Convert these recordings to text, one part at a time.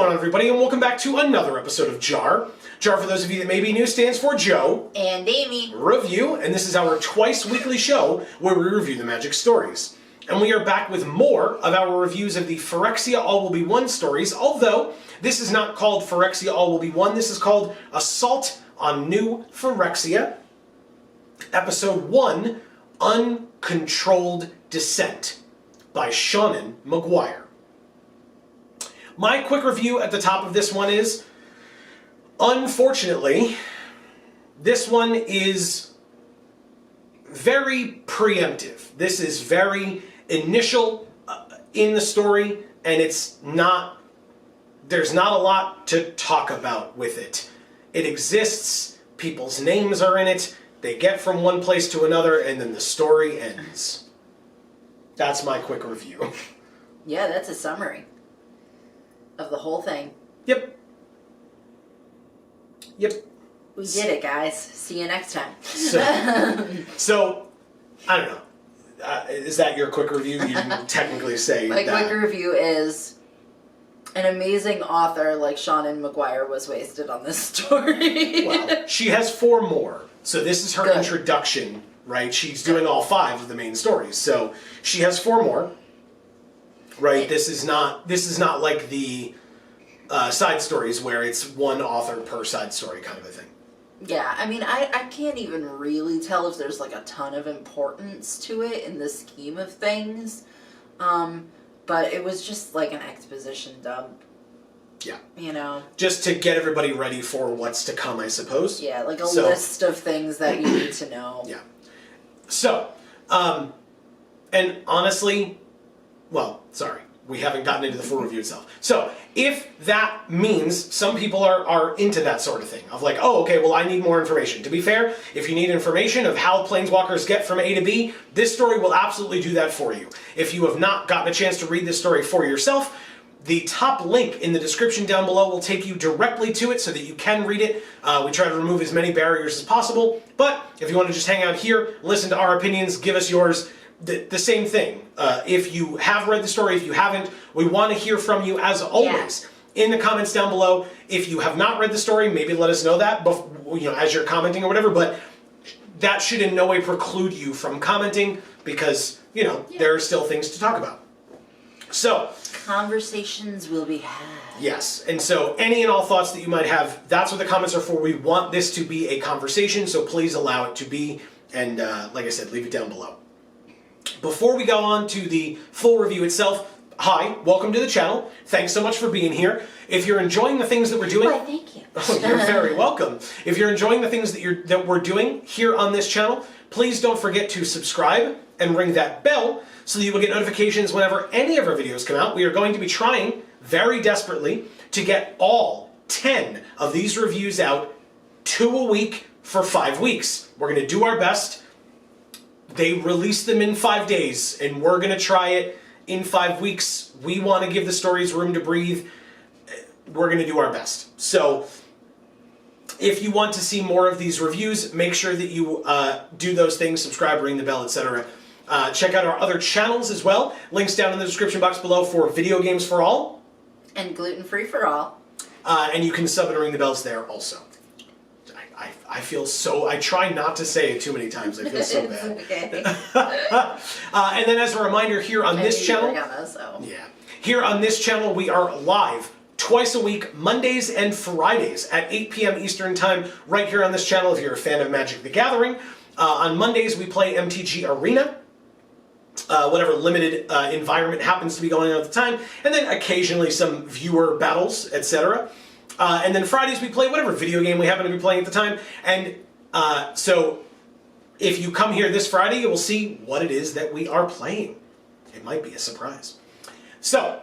going on, everybody, and welcome back to another episode of JaAR. JaAR, for those of you that may be new, stands for Joe and Amy Review, and this is our twice-weekly show where we review the Magic stories. And we are back with more of our reviews of the Phyrexia All Will Be One stories, although this is not called Phyrexia All Will Be One, this is called Assault on New Phyrexia, Episode 1, Uncontrolled Descent, by Seanan McGuire. My quick review at the top of this one is, unfortunately, this one is very preemptive. This is very initial in the story, and there's not a lot to talk about with it. It exists, people's names are in it, they get from one place to another, and then the story ends. That's my quick review. Yeah, that's a summary of the whole thing. Yep. We did it, guys. See you next time. So I don't know. Is that your quick review? You didn't technically say My that. quick review is an amazing author like Seanan McGuire was wasted on this story. Well, she has 4 more. So this is her introduction, right? She's doing all 5 of the main stories. So she has 4 more. Right? This is not like the side stories where it's one author per side story kind of a thing. Yeah, I mean, I can't even really tell if there's like a ton of importance to it in the scheme of things. But it was just like an exposition dump. Yeah. You know? Just to get everybody ready for what's to come, I suppose. Yeah, like a list of things that you need to know. Yeah. So, and honestly, well, sorry, we haven't gotten into the full review itself. So, if that means some people are into that sort of thing, of like, oh, okay, well, I need more information. To be fair, if you need information of how planeswalkers get from A to B, this story will absolutely do that for you. If you have not gotten a chance to read this story for yourself, the top link in the description down below will take you directly to it so that you can read it. We try to remove as many barriers as possible, but if you want to just hang out here, listen to our opinions, give us yours, the same thing. If you have read the story, if you haven't, we want to hear from you as always. Yeah. In the comments down below, if you have not read the story, maybe let us know that as you're commenting or whatever, but that should in no way preclude you from commenting because, there are still things to talk about. So, conversations will be had. Yes, and so any and all thoughts that you might have, that's what the comments are for. We want this to be a conversation, so please allow it to be, and like I said, leave it down below. Before we go on to the full review itself, hi, welcome to the channel. Thanks so much for being here. If you're enjoying the things that we're doing... Why, thank you. Oh, you're very welcome. If you're enjoying the things that we're doing here on this channel, please don't forget to subscribe and ring that bell so that you will get notifications whenever any of our videos come out. We are going to be trying very desperately to get all 10 of these reviews out 2 a week for 5 weeks. We're going to do our best. They release them in 5 days, and we're going to try it in 5 weeks. We want to give the stories room to breathe. We're going to do our best. So, if you want to see more of these reviews, make sure that you do those things, subscribe, ring the bell, etc. Check out our other channels as well. Links down in the description box below for Video Games for All. And Gluten Free for All. And you can sub and ring the bells there also. I feel so... I try not to say it too many times. I feel so bad. Okay. And then as a reminder, here on this channel... Yeah. Here on this channel, we are live twice a week, Mondays and Fridays at 8 p.m. Eastern Time, right here on this channel if you're a fan of Magic the Gathering. On Mondays, we play MTG Arena. Whatever limited environment happens to be going on at the time, and then occasionally some viewer battles, etc. And then Fridays we play whatever video game we happen to be playing at the time, and so if you come here this Friday, you will see what it is that we are playing. It might be a surprise. So,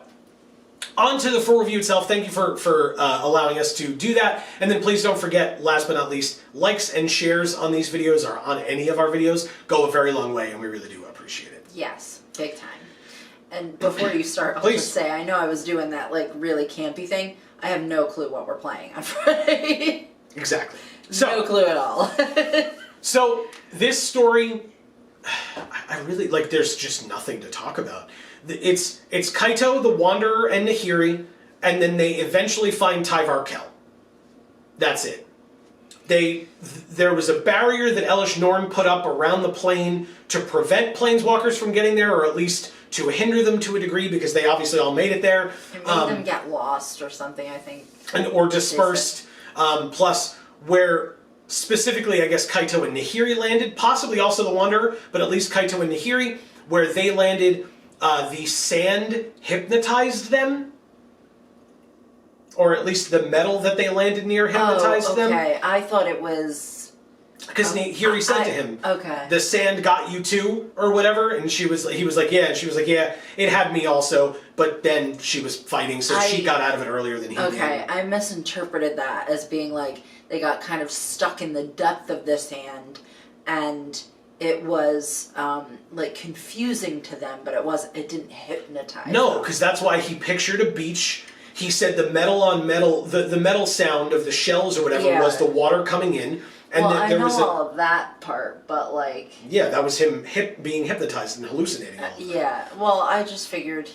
on to the full review itself. Thank you for allowing us to do that, and then please don't forget, last but not least, likes and shares on these videos or on any of our videos go a very long way, and we really do appreciate it. Yes, big time. And before you start, I'll just say, I know I was doing that like really campy thing. I have no clue what we're playing on Friday. Exactly. So, no clue at all. So, this story, I really, there's just nothing to talk about. It's Kaito, the Wanderer, and Nahiri and then they eventually find Tyvar Kell. That's it. There was a barrier that Elish Norn put up around the plane to prevent planeswalkers from getting there, or at least to hinder them to a degree, because they obviously all made it there. It made them get lost or something, I think. Or dispersed. Plus, where specifically, I guess, Kaito and Nahiri landed, possibly also the Wanderer, but at least Kaito and Nahiri, where they landed, the sand hypnotized them. Or at least the metal that they landed near hypnotized them. Okay, I thought it was... Because Nahiri said to him, okay, the sand got you too, or whatever, and he was like, yeah, and she was like, yeah, it had me also, but then she was fighting, so she got out of it earlier than he did. Okay, I misinterpreted that as being like, they got kind of stuck in the depth of the sand, and it was, like, confusing to them, but it didn't hypnotize them. Because that's why he pictured a beach. He said the metal on metal, the metal sound of the shells or whatever was the water coming in. And well, then there I know all of that part, but like... Yeah, that was him being hypnotized and hallucinating all of that. Yeah, well, I just figured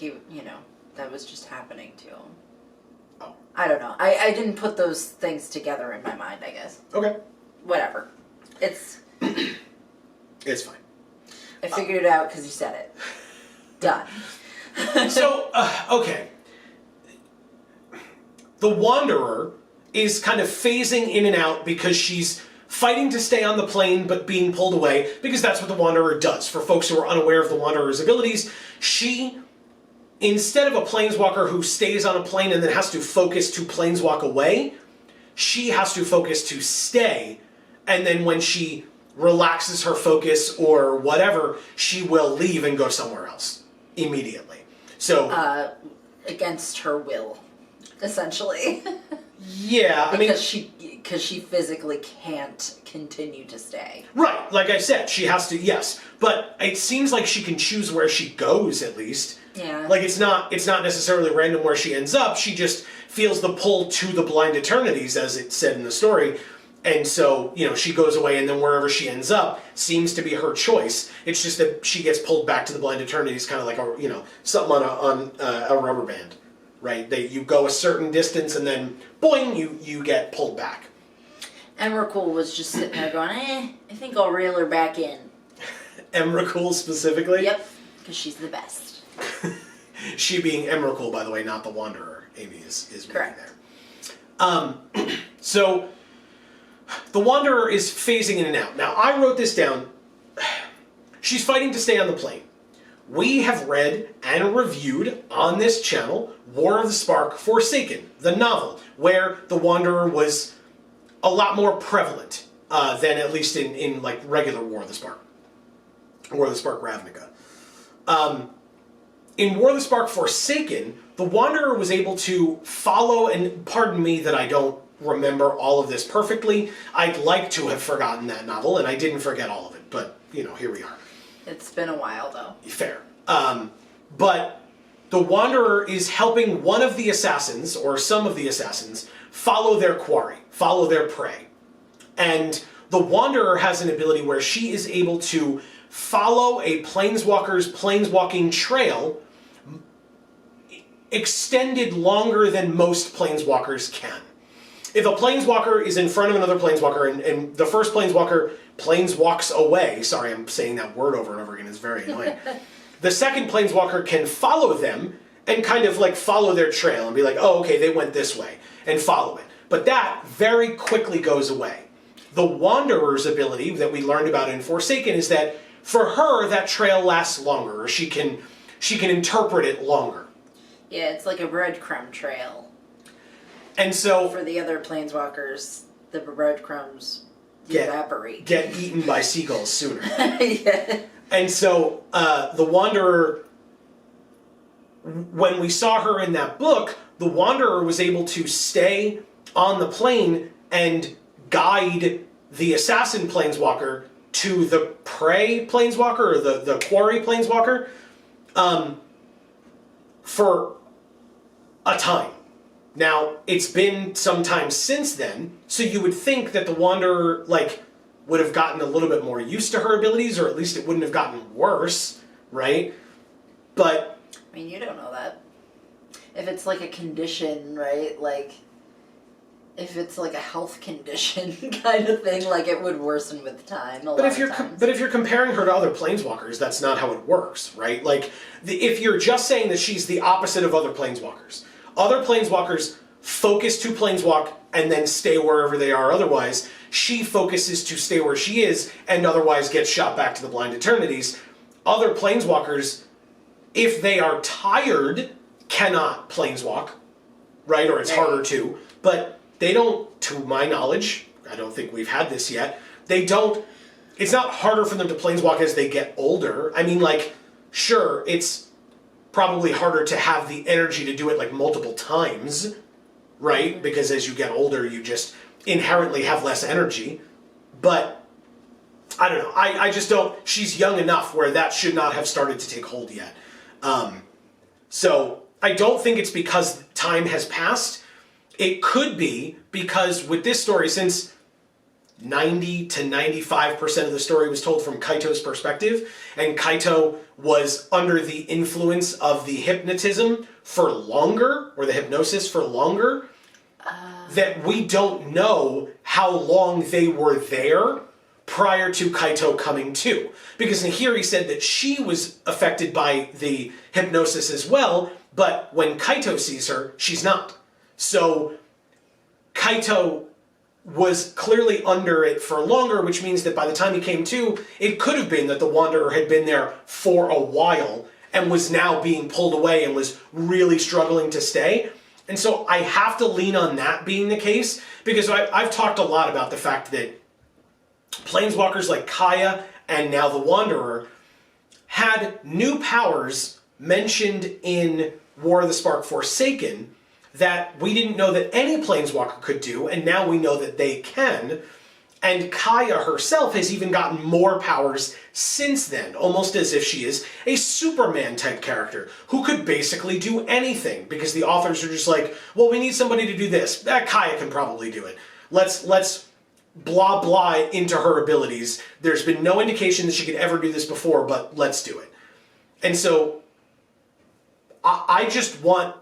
that was just happening to him. Oh. I don't know. I didn't put those things together in my mind, I guess. Okay. Whatever. It's... It's fine. I figured it out because you said it. Done. So, okay. The Wanderer is kind of phasing in and out because she's fighting to stay on the plane but being pulled away, because that's what the Wanderer does. For folks who are unaware of the Wanderer's abilities, she, instead of a planeswalker who stays on a plane and then has to focus to planeswalk away, she has to focus to stay, and then when she relaxes her focus or whatever, she will leave and go somewhere else immediately. So against her will, essentially. Yeah, I mean, because she physically can't continue to stay. Right, like I said, she has to. Yes, but it seems like she can choose where she goes at least. Yeah. Like it's not necessarily random where she ends up. She just feels the pull to the blind eternities, as it said in the story. And so, she goes away, and then wherever she ends up seems to be her choice. It's just that she gets pulled back to the blind eternities, kind of like something on a rubber band, right? You go a certain distance, and then boing, you get pulled back. Emrakul was just sitting there going, I think I'll reel her back in. Emrakul specifically? Yep, because she's the best. She being Emrakul, by the way, not the Wanderer. Amy is correct there. So the Wanderer is phasing in and out. Now, I wrote this down. She's fighting to stay on the plane. We have read and reviewed on this channel War of the Spark Forsaken, the novel, where the Wanderer was a lot more prevalent than at least in like regular War of the Spark. War of the Spark Ravnica. In War of the Spark Forsaken, the Wanderer was able to follow, and pardon me that I don't remember all of this perfectly. I'd like to have forgotten that novel, and I didn't forget all of it, but, here we are. It's been a while, though. Fair. But the Wanderer is helping one of the assassins, or some of the assassins, follow their quarry, follow their prey. And the Wanderer has an ability where she is able to follow a planeswalker's planeswalking trail extended longer than most planeswalkers can. If a planeswalker is in front of another planeswalker and the first planeswalker planeswalks away, sorry, I'm saying that word over and over again, it's very annoying. The second planeswalker can follow them and kind of like follow their trail and be like, oh, okay, they went this way, and follow it. But that very quickly goes away. The Wanderer's ability that we learned about in Forsaken is that for her, that trail lasts longer, or she can interpret it longer. Yeah, it's like a breadcrumb trail. And so for the other planeswalkers, the breadcrumbs evaporate. Get eaten by seagulls sooner. Yeah. And so the Wanderer, when we saw her in that book, the Wanderer was able to stay on the plane and guide the assassin planeswalker to the prey planeswalker, or the quarry planeswalker, for a time. Now, it's been some time since then, so you would think that the Wanderer, would have gotten a little bit more used to her abilities, or at least it wouldn't have gotten worse, right? But I mean, you don't know that. if it's like a condition, right? Like, if it's like a health condition kind of thing, like it would worsen with time. But if you're comparing her to other planeswalkers, that's not how it works, right? Like, if you're just saying that she's the opposite of other planeswalkers focus to planeswalk and then stay wherever they are otherwise. She focuses to stay where she is and otherwise gets shot back to the Blind Eternities. Other planeswalkers, if they are tired, cannot planeswalk, right? Or it's harder to. But they don't, to my knowledge, I don't think we've had this yet, they don't, it's not harder for them to planeswalk as they get older. I mean, like, sure, it's probably harder to have the energy to do it like multiple times, right? Because as you get older, you just inherently have less energy. But I don't know. I just don't. She's young enough where that should not have started to take hold yet. So I don't think it's because time has passed. It could be because with this story, since 90 to 95% of the story was told from Kaito's perspective, and Kaito was under the influence of the hypnotism for longer, or the hypnosis for longer, that we don't know how long they were there prior to Kaito coming to. Because in here he said that she was affected by the hypnosis as well, but when Kaito sees her, she's not. So Kaito was clearly under it for longer, which means that by the time he came to, it could have been that the Wanderer had been there for a while and was now being pulled away and was really struggling to stay. And so I have to lean on that being the case, because I've talked a lot about the fact that planeswalkers like Kaya and now the Wanderer had new powers mentioned in War of the Spark Forsaken that we didn't know that any planeswalker could do, and now we know that they can. And Kaya herself has even gotten more powers since then, almost as if she is a Superman-type character who could basically do anything, because the authors are just like, well, we need somebody to do this. Kaya can probably do it. Let's blah blah into her abilities. There's been no indication that she could ever do this before, but let's do it. And so I just want,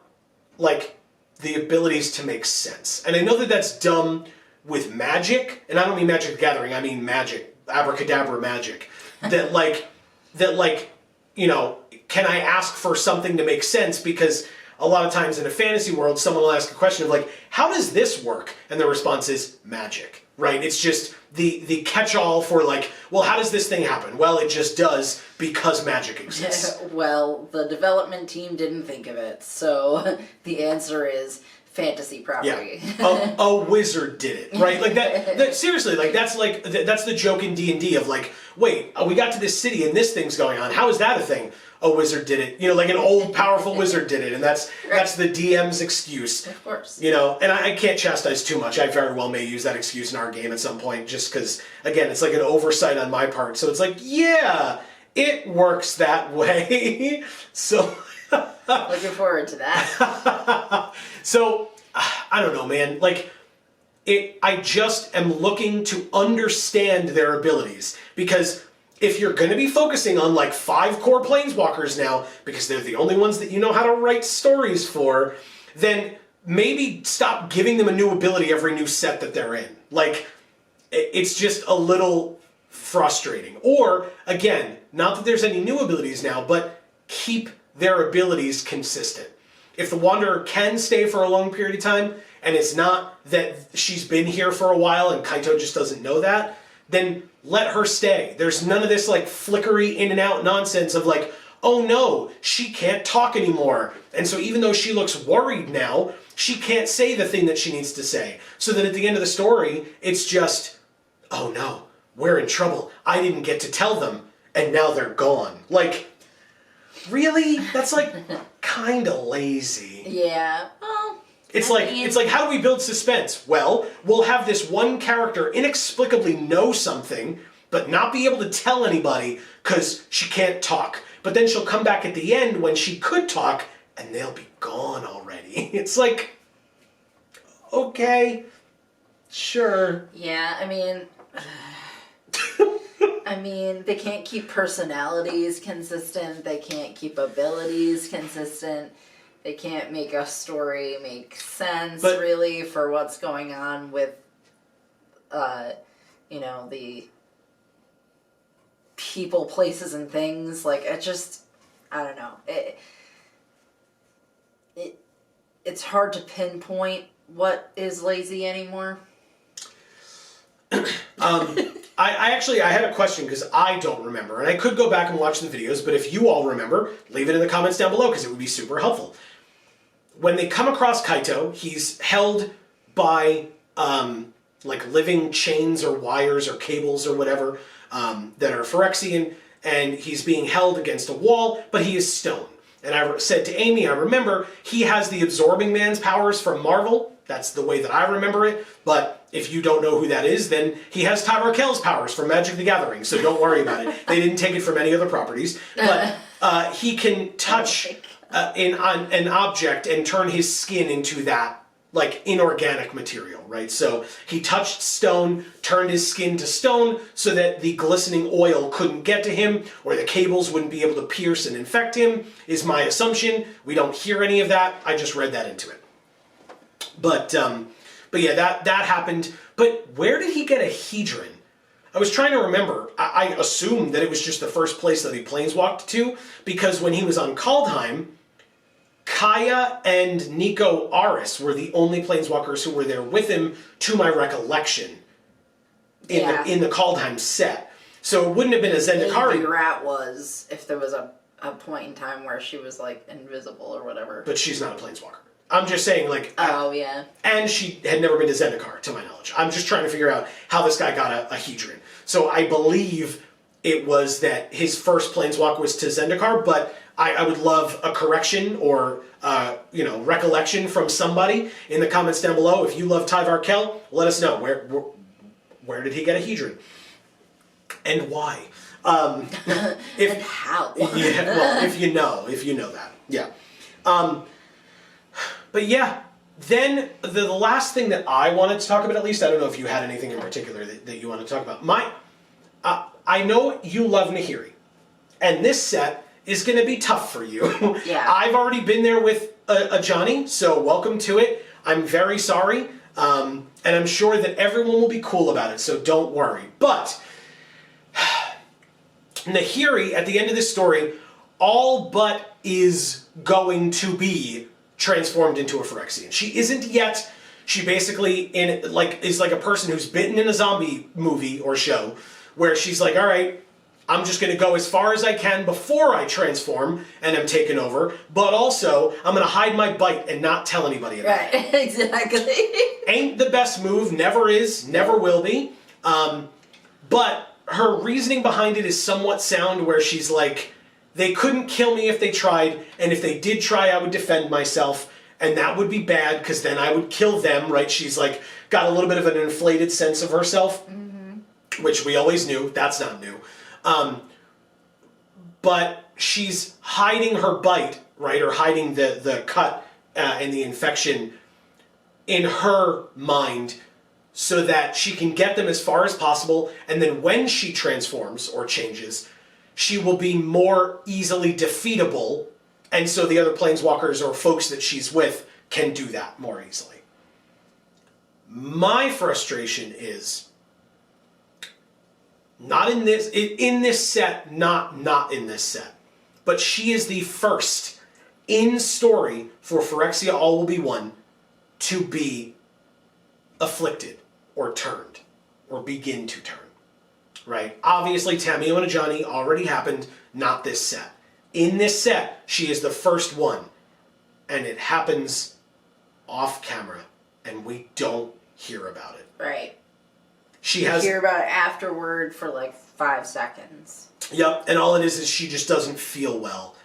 like, the abilities to make sense. And I know that that's dumb with Magic, and I don't mean Magic the Gathering, I mean Magic, abracadabra magic. that you know, can I ask for something to make sense? Because a lot of times in a fantasy world, someone will ask a question of like, how does this work? And the response is magic, right? It's just the catch-all for like, well, how does this thing happen? Well, it just does because magic exists. Well, the development team didn't think of it, so the answer is fantasy property. Yeah, a wizard did it, right? Like that seriously, like that's the joke in D&D of like, wait, we got to this city and this thing's going on. How is that a thing? A wizard did it. You know, like an old powerful wizard did it, and that's the DM's excuse. Of course. You know, and I can't chastise too much. I very well may use that excuse in our game at some point, just because, again, it's like an oversight on my part. So it's like, yeah, it works that way. So looking forward to that. So, I don't know, man. Like, I just am looking to understand their abilities. Because if you're going to be focusing on, like, 5 core planeswalkers now, because they're the only ones that you know how to write stories for, then maybe stop giving them a new ability every new set that they're in. Like, it's just a little frustrating. Or, again, not that there's any new abilities now, but keep their abilities consistent. If the Wanderer can stay for a long period of time, and it's not that she's been here for a while and Kaito just doesn't know that, then let her stay. There's none of this like flickery in and out nonsense of like, oh no, she can't talk anymore. And so even though she looks worried now, she can't say the thing that she needs to say. So that at the end of the story, it's just, oh no, we're in trouble. I didn't get to tell them, and now they're gone. Like, really? That's like kind of lazy. Yeah. Well, it's like how do we build suspense? Well, we'll have this one character inexplicably know something, but not be able to tell anybody because she can't talk. But then she'll come back at the end when she could talk, and they'll be gone already. It's like, okay, sure. Yeah, I mean, they can't keep personalities consistent. They can't keep abilities consistent. they can't make a story make sense But- really for what's going on with, you know, the people, places, and things. Like, it just, I don't know. It's hard to pinpoint what is lazy anymore. I had a question because I don't remember, and I could go back and watch the videos, but if you all remember, leave it in the comments down below because it would be super helpful. When they come across Kaito, he's held by like living chains or wires or cables or whatever that are Phyrexian, and he's being held against a wall, but he is stone. And I said to Amy, I remember, he has the Absorbing Man's powers from Marvel. That's the way that I remember it. But if you don't know who that is, then he has Tyvar Kell's powers from Magic the Gathering, so don't worry about it. They didn't take it from any other properties. But he can touch an object and turn his skin into that, like, inorganic material, right? So he touched stone, turned his skin to stone so that the glistening oil couldn't get to him or the cables wouldn't be able to pierce and infect him, is my assumption. We don't hear any of that. I just read that into it. But yeah, that happened. But where did he get a Hedron? I was trying to remember. I assumed that it was just the first place that he planeswalked to, because when he was on Kaldheim, Kaya and Nico Aris were the only planeswalkers who were there with him, to my recollection, in the Kaldheim set. So it wouldn't have been a Zendikari. Maybe Rat was, if there was a point in time where she was, like, invisible or whatever. But she's not a planeswalker. I'm just saying, like... Oh, yeah. And she had never been to Zendikar, to my knowledge. I'm just trying to figure out how this guy got a Hedron. So I believe it was that his first planeswalk was to Zendikar, but I would love a correction or, recollection from somebody in the comments down below. If you love Tyvar Kell, let us know. Where did he get a Hedron? And why? And how? Yeah, well, if you know that. Yeah. But yeah, then the last thing that I wanted to talk about, at least, I don't know if you had anything in particular that you want to talk about. I know you love Nahiri, and this set is going to be tough for you. Yeah. I've already been there with a Johnny, so welcome to it. I'm very sorry, and I'm sure that everyone will be cool about it, so don't worry. But Nahiri, at the end of this story, all but is going to be transformed into a Phyrexian. She isn't yet. She basically is like a person who's bitten in a zombie movie or show, where she's like, all right, I'm just going to go as far as I can before I transform and am taken over, but also I'm going to hide my bite and not tell anybody about it. Right, exactly. Ain't the best move, never is, never will be. But her reasoning behind it is somewhat sound, where she's like, they couldn't kill me if they tried, and if they did try, I would defend myself, and that would be bad, because then I would kill them, right? She's like, got a little bit of an inflated sense of herself, which we always knew. That's not new. But she's hiding her bite, right, or hiding the cut and the infection in her mind so that she can get them as far as possible, and then when she transforms or changes, she will be more easily defeatable, and so the other planeswalkers or folks that she's with can do that more easily. My frustration is not in this set, not in this set, but she is the first in story for Phyrexia All Will Be One to be afflicted or turned or begin to turn. Right? Obviously, Tamio and Ajani already happened, not this set. In this set, she is the first one, and it happens off camera, and we don't hear about it. Right. She has... hear about it afterward for like 5 seconds. Yep, and all it is she just doesn't feel well.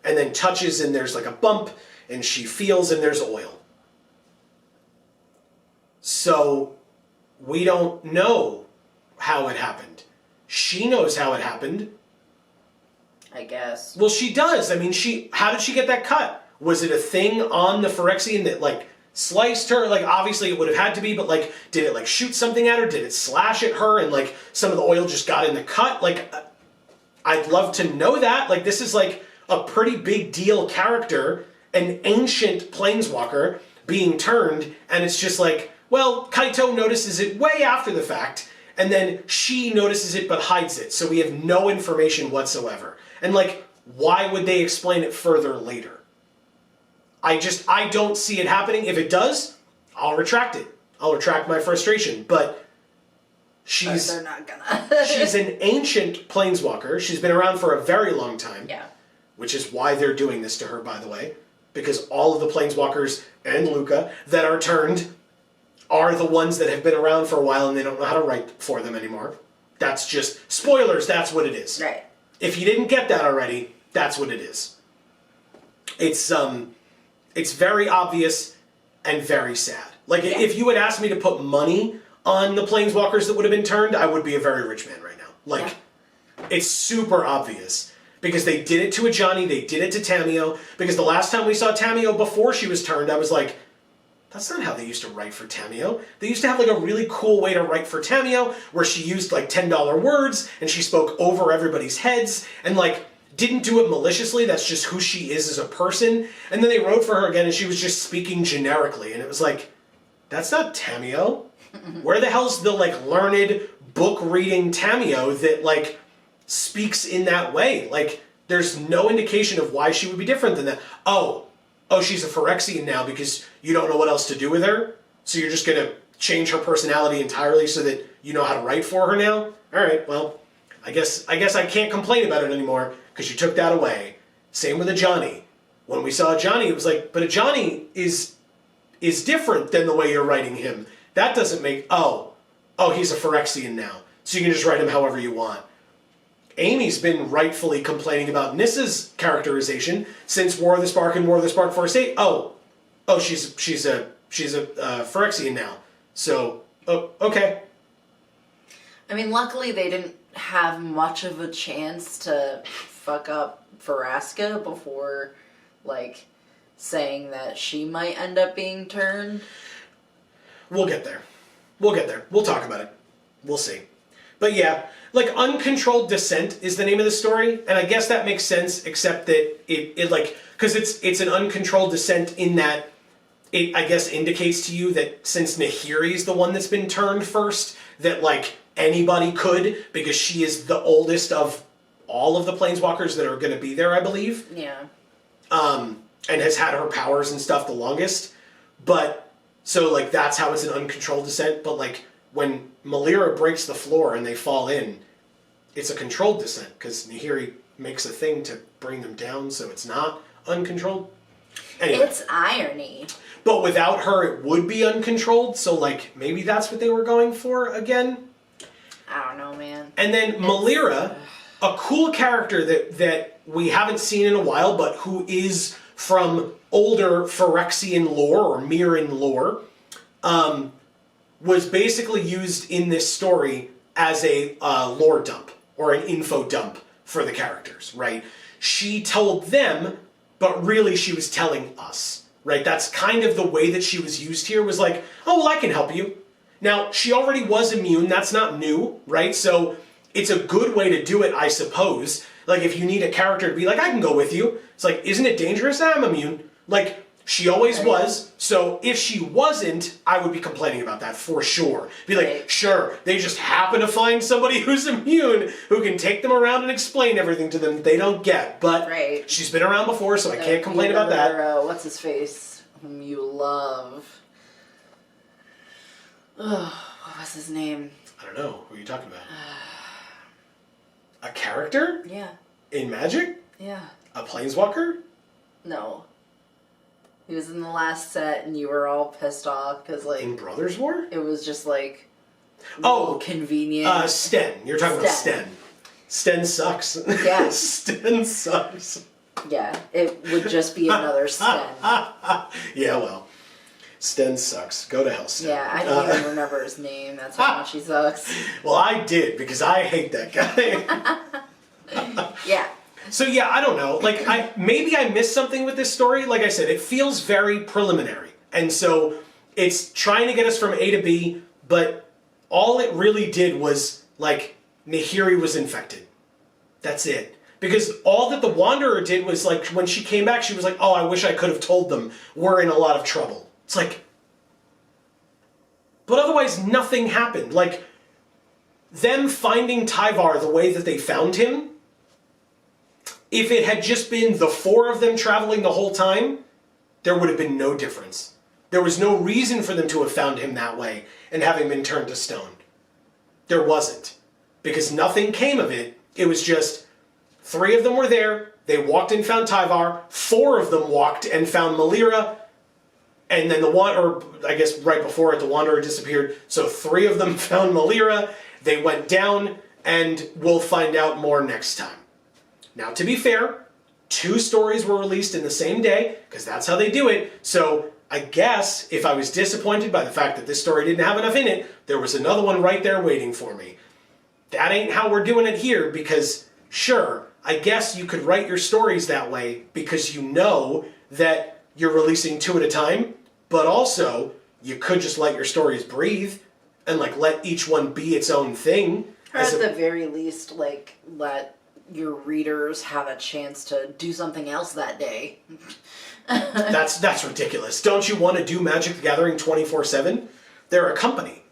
And then touches, and there's like a bump, and she feels, and there's oil. So, we don't know how it happened. She knows how it happened. I guess. Well, she does. I mean, how did she get that cut? Was it a thing on the Phyrexian that, like, sliced her? Like, obviously it would have had to be, but, like, did it, like, shoot something at her? Did it slash at her and, like, some of the oil just got in the cut? Like, I'd love to know that. Like, this is, like, a pretty big deal character, an ancient planeswalker being turned, and it's just like, well, Kaito notices it way after the fact, and then she notices it but hides it, so we have no information whatsoever. And like, why would they explain it further later? I don't see it happening. If it does, I'll retract it. I'll retract my frustration, but they're not gonna. she's an ancient planeswalker. She's been around for a very long time. Yeah. Which is why they're doing this to her, by the way. Because all of the planeswalkers and Luca that are turned are the ones that have been around for a while and they don't know how to write for them anymore. That's just spoilers, that's what it is. Right. If you didn't get that already, that's what it is. It's very obvious and very sad. Like, if you had asked me to put money on the planeswalkers that would have been turned, I would be a very rich man right now. Like, it's super obvious. Because they did it to Ajani, they did it to Tamiyo. Because the last time we saw Tamiyo before she was turned, I was like, that's not how they used to write for Tamiyo. They used to have like a really cool way to write for Tamiyo, where she used like $10 words, and she spoke over everybody's heads, and like, didn't do it maliciously, that's just who she is as a person. And then they wrote for her again, and she was just speaking generically, and it was like, that's not Tamiyo. Where the hell's the like learned book-reading Tamiyo that like speaks in that way? Like, there's no indication of why she would be different than that. Oh, she's a Phyrexian now because you don't know what else to do with her? So you're just gonna change her personality entirely so that you know how to write for her now? Alright, well, I guess I can't complain about it anymore because you took that away. Same with Ajani. When we saw Ajani, it was like, but Ajani is different than the way you're writing him. That doesn't make, he's a Phyrexian now. So you can just write him however you want. Amy's been rightfully complaining about Nissa's characterization since War of the Spark and War of the Spark Force 8. She's a Phyrexian now. So, okay. I mean, luckily they didn't have much of a chance to fuck up Phyrexia before, like, saying that she might end up being turned. We'll get there. We'll talk about it. We'll see. But yeah, like, Uncontrolled Descent is the name of the story, and I guess that makes sense, except that it like, because it's an uncontrolled descent in that it, I guess, indicates to you that since Nahiri's the one that's been turned first, that, like, anybody could, because she is the oldest of all of the planeswalkers that are going to be there, I believe. Yeah. And has had her powers and stuff the longest. But, so, like, that's how it's an uncontrolled descent, but, like, when Malira breaks the floor and they fall in, it's a controlled descent, because Nahiri makes a thing to bring them down, so it's not uncontrolled. Anyway. It's irony. But without her, it would be uncontrolled, so, like, maybe that's what they were going for again? I don't know, man. And then Malira, a cool character that we haven't seen in a while, but who is from older Phyrexian lore, or Mirren lore, was basically used in this story as a lore dump, or an info dump for the characters, right? She told them, but really she was telling us, right? That's kind of the way that she was used here, was like, oh, well, I can help you. Now, she already was immune, that's not new, right? So it's a good way to do it, I suppose. Like, if you need a character to be like, I can go with you. It's like, isn't it dangerous? I'm immune. Like, she always was, so if she wasn't, I would be complaining about that for sure. Be like, sure, they just happen to find somebody who's immune, who can take them around and explain everything to them that they don't get. But she's been around before, so I can't complain about that. What's his face? Whom you love. Oh, what was his name? I don't know. Who are you talking about? A character? Yeah. In Magic? Yeah. A planeswalker? No. He was in the last set, and you were all pissed off because, like, in Brothers War, it was just like, convenient. Sten. You're talking about Sten. Sten sucks. Yeah. Sten sucks. Yeah, it would just be another Sten. Yeah, well, Sten sucks. Go to hell, Sten. Yeah, I don't even remember his name. That's how much he sucks. Well, I did, because I hate that guy. Yeah. So yeah, I don't know. Like, maybe I missed something with this story. Like I said, it feels very preliminary. And so it's trying to get us from A to B, but all it really did was, like, Nahiri was infected. That's it. Because all that the Wanderer did was, like, when she came back, she was like, oh, I wish I could have told them we're in a lot of trouble. It's like... But otherwise, nothing happened. Like, them finding Tyvar the way that they found him, if it had just been the four of them traveling the whole time, there would have been no difference. There was no reason for them to have found him that way and having been turned to stone. There wasn't. Because nothing came of it. It was just, three of them were there, they walked and found Tyvar, four of them walked and found Malira, and then or I guess right before it, the Wanderer disappeared. So three of them found Malira, they went down, and we'll find out more next time. Now, to be fair, 2 stories were released in the same day, because that's how they do it. So I guess if I was disappointed by the fact that this story didn't have enough in it, there was another one right there waiting for me. That ain't how we're doing it here, because sure, I guess you could write your stories that way because you know that you're releasing 2 at a time, but also you could just let your stories breathe and like let each one be its own thing. Or at the very least, like, let your readers have a chance to do something else that day. That's ridiculous. Don't you want to do Magic the Gathering 24/7? They're a company.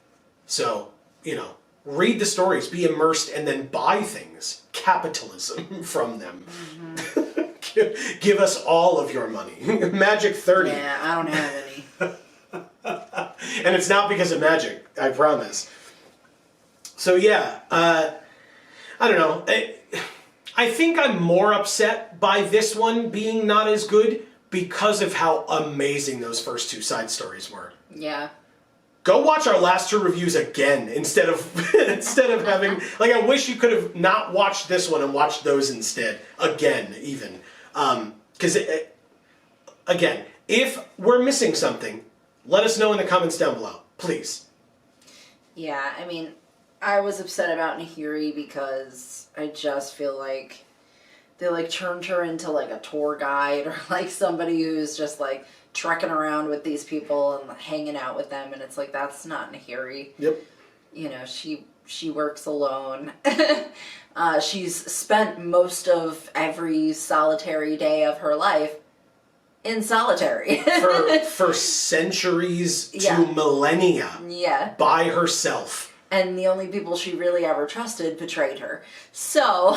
So, you know, read the stories, be immersed, and then buy things. Capitalism from them. Mm-hmm. Give us all of your money. Magic 30. Yeah, I don't have any. And it's not because of Magic, I promise. So yeah, I don't know. I think I'm more upset by this one being not as good because of how amazing those first 2 side stories were. Yeah. Go watch our last 2 reviews again instead of having, like, I wish you could have not watched this one and watched those instead. Again, even. Because, again, if we're missing something, let us know in the comments down below. Please. Yeah, I mean, I was upset about Nahiri because I just feel like they, like, turned her into, like, a tour guide or, like, somebody who's just, like, trekking around with these people and hanging out with them, and it's like, that's not Nahiri. Yep. You know, she works alone. She's spent most of every solitary day of her life in solitary. for centuries to Yeah. millennia. Yeah. By herself. And the only people she really ever trusted betrayed her. So,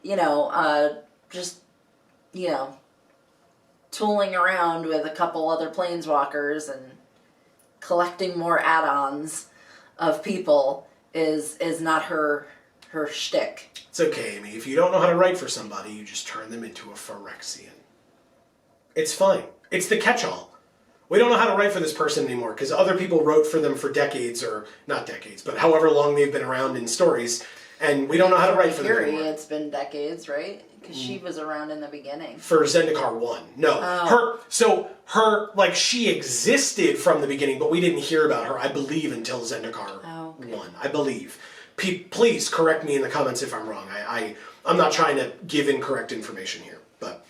you know, just, you know, tooling around with a couple other planeswalkers and collecting more add-ons of people is not her shtick. It's okay, Amy. If you don't know how to write for somebody, you just turn them into a Phyrexian. It's fine. It's the catch-all. We don't know how to write for this person anymore because other people wrote for them for decades, or not decades, but however long they've been around in stories, and we don't know how to write for them anymore. It's been decades, right? Because she was around in the beginning. For Zendikar 1. No. Oh. Like, she existed from the beginning, but we didn't hear about her, I believe, until Zendikar 1. I believe. Please correct me in the comments if I'm wrong. I'm not trying to give incorrect information here, but...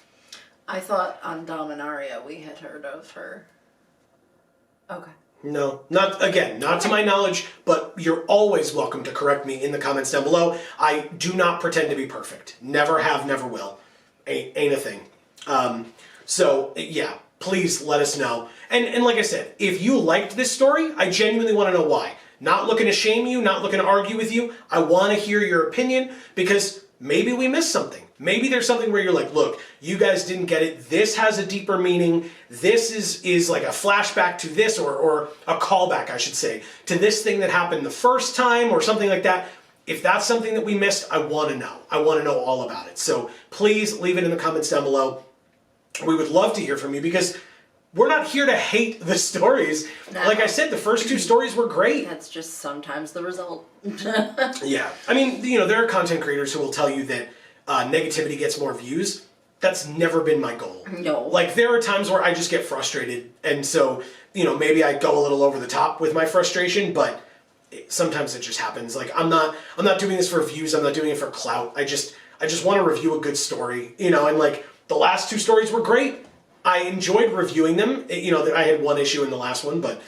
I thought on Dominaria we had heard of her. Okay. No, not to my knowledge, but you're always welcome to correct me in the comments down below. I do not pretend to be perfect. Never have, never will. Ain't a thing. So, yeah, please let us know. And like I said, if you liked this story, I genuinely want to know why. Not looking to shame you, not looking to argue with you. I want to hear your opinion, because maybe we missed something. Maybe there's something where you're like, look, you guys didn't get it. This has a deeper meaning. This is like a flashback to this, or a callback, I should say, to this thing that happened the first time or something like that. If that's something that we missed, I want to know. I want to know all about it. So please leave it in the comments down below. We would love to hear from you, because we're not here to hate the stories. No. Like I said, the first 2 stories were great. That's just sometimes the result. Yeah. I mean, you know, there are content creators who will tell you that negativity gets more views. That's never been my goal. No. Like, there are times where I just get frustrated, and so, you know, maybe I go a little over the top with my frustration, but sometimes it just happens. Like, I'm not doing this for views, I'm not doing it for clout. I just want to review a good story, you know, and like, the last 2 stories were great. I enjoyed reviewing them. You know, I had 1 issue in the last one, but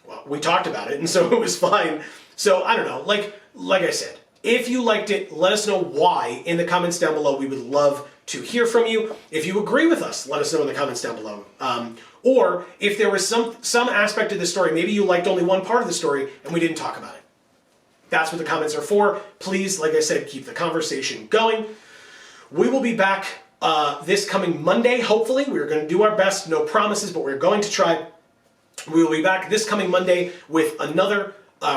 well, we talked about it, and so it was fine. So, I don't know, like I said, if you liked it, let us know why in the comments down below. We would love to hear from you. If you agree with us, let us know in the comments down below. Or if there was some aspect of the story, maybe you liked only one part of the story and we didn't talk about it. That's what the comments are for. Please, like I said, keep the conversation going. We will be back this coming Monday, hopefully. We're going to do our best. No promises, but we're going to try. We will be back this coming Monday with another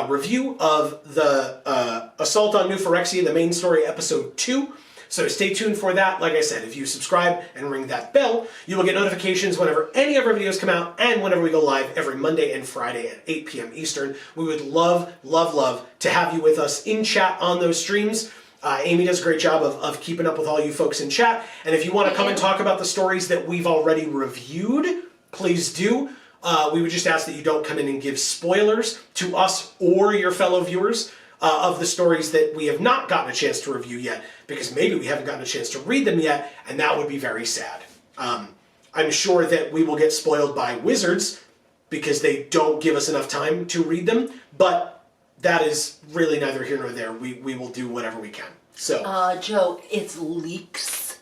review of the Assault on New Phyrexia, the main story, episode 2. So stay tuned for that. Like I said, if you subscribe and ring that bell, you will get notifications whenever any of our videos come out and whenever we go live every Monday and Friday at 8 p.m. Eastern. We would love, love, love to have you with us in chat on those streams. Amy does a great job of keeping up with all you folks in chat. And if you want to come and talk about the stories that we've already reviewed, please do. We would just ask that you don't come in and give spoilers to us or your fellow viewers of the stories that we have not gotten a chance to review yet, because maybe we haven't gotten a chance to read them yet, and that would be very sad. I'm sure that we will get spoiled by Wizards because they don't give us enough time to read them, but that is really neither here nor there. We will do whatever we can. So, Joe, it's leaks.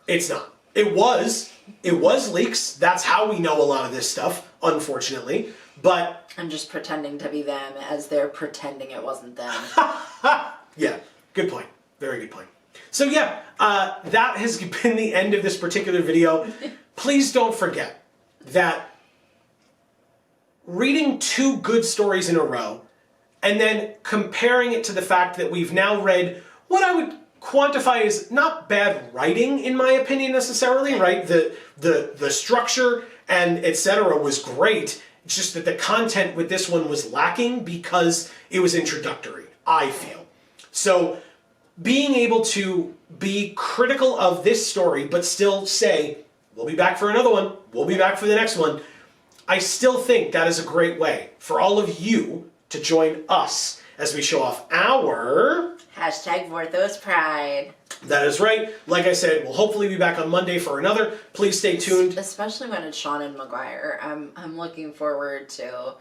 It's not. It was leaks. That's how we know a lot of this stuff, unfortunately. But I'm just pretending to be them as they're pretending it wasn't them. yeah, good point. Very good point. So yeah, that has been the end of this particular video. Please don't forget that reading 2 good stories in a row and then comparing it to the fact that we've now read what I would quantify as not bad writing, in my opinion, necessarily, right? The structure and etc. was great. It's just that the content with this one was lacking because it was introductory, I feel. So being able to be critical of this story, but still say, we'll be back for another one, we'll be back for the next one, I still think that is a great way for all of you to join us as we show off our... Hashtag Vorthos Pride. That is right. Like I said, we'll hopefully be back on Monday for another. Please stay tuned. Especially when it's Sean and McGuire. I'm looking forward to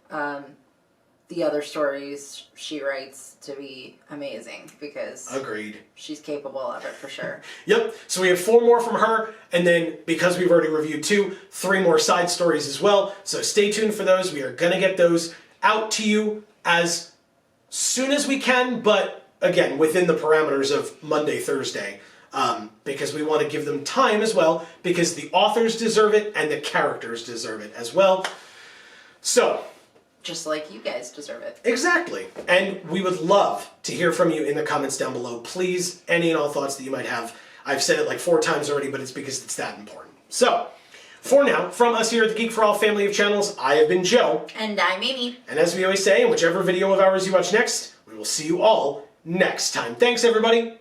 the other stories she writes to be amazing because agreed. She's capable of it for sure. Yep. So we have 4 more from her, and then because we've already reviewed 2, 3 more side stories as well. So stay tuned for those. We are gonna get those out to you as soon as we can, but again, within the parameters of Monday, Thursday, because we want to give them time as well, because the authors deserve it and the characters deserve it as well. So, just like you guys deserve it. Exactly. And we would love to hear from you in the comments down below. Please, any and all thoughts that you might have. I've said it like 4 times already, but it's because it's that important. So, for now, from us here at the Geek for All family of channels, I have been Joe. And I'm Amy. And as we always say, in whichever video of ours you watch next, we will see you all next time. Thanks, everybody.